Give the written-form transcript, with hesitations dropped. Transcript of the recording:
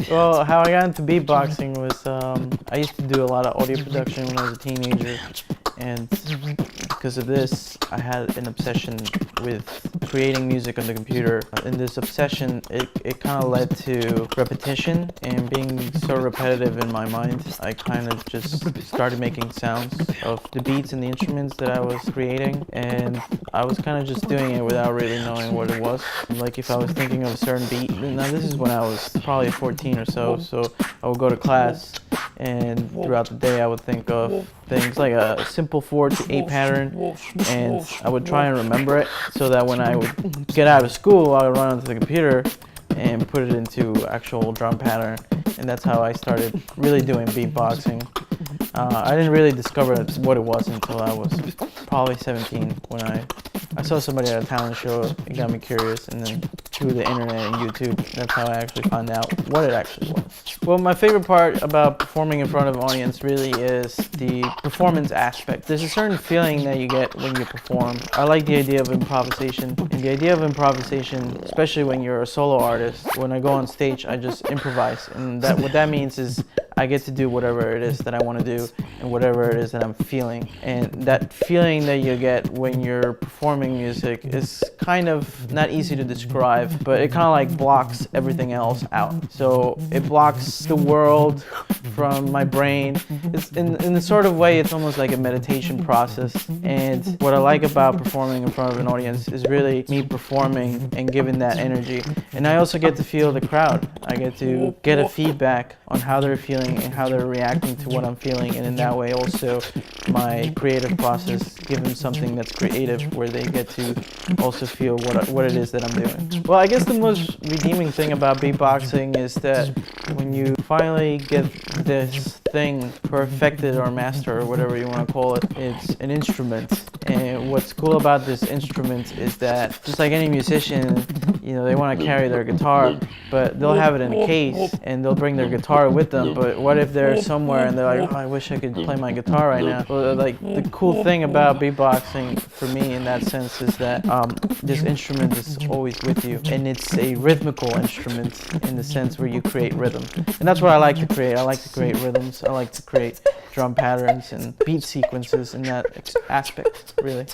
Well, how I got into beatboxing was I used to do a lot of audio production when I was a teenager, and because of this, I had an obsession with creating music on the computer. And this obsession, it kind of led to repetition, and being so repetitive in my mind, I kind of just started making sounds of the beats and the instruments that I was creating, and I was kind of just doing it without really knowing what it was. Like if I was thinking of a certain beat, now this is when I was probably 14 or so I would go to class, and throughout the day I would think of things like a simple 4 to 8 pattern, and I would try and remember it so that when I would get out of school, I would run onto the computer and put it into actual drum pattern. And that's how I started really doing beatboxing. I didn't really discover what it was until I was probably 17, when I saw somebody at a talent show. It got me curious, and then through the internet and YouTube, that's how I actually found out what it actually was. Well, my favorite part about performing in front of an audience really is the performance aspect. There's a certain feeling that you get when you perform. I like the idea of improvisation, and the idea of improvisation, especially when you're a solo artist, when I go on stage, I just improvise, and what that means is I get to do whatever it is that I want to do and whatever it is that I'm feeling. And that feeling that you get when you're performing music is kind of not easy to describe, but it kind of like blocks everything else out. So it blocks the world from my brain. It's in a sort of way, it's almost like a meditation process. And what I like about performing in front of an audience is really me performing and giving that energy. And I also get to feel the crowd. I get to get a feedback on how they're feeling and how they're reacting to what I'm feeling, and in that way also my creative process, give them something that's creative where they get to also feel what it is that I'm doing. Well, I guess the most redeeming thing about beatboxing is that when you finally get this thing perfected or mastered or whatever you want to call it, it's an instrument. And what's cool about this instrument is that just like any musician, you know, they want to carry their guitar, but they'll have it in a case and they'll bring their guitar with them. But what if they're somewhere and they're like, oh, I wish I could play my guitar right now? Well, like, the cool thing about beatboxing for me in that sense is that this instrument is always with you, and it's a rhythmical instrument in the sense where you create rhythm. And that's what I like to create. I like to create rhythms. I like to create drum patterns and beat sequences in that aspect, really.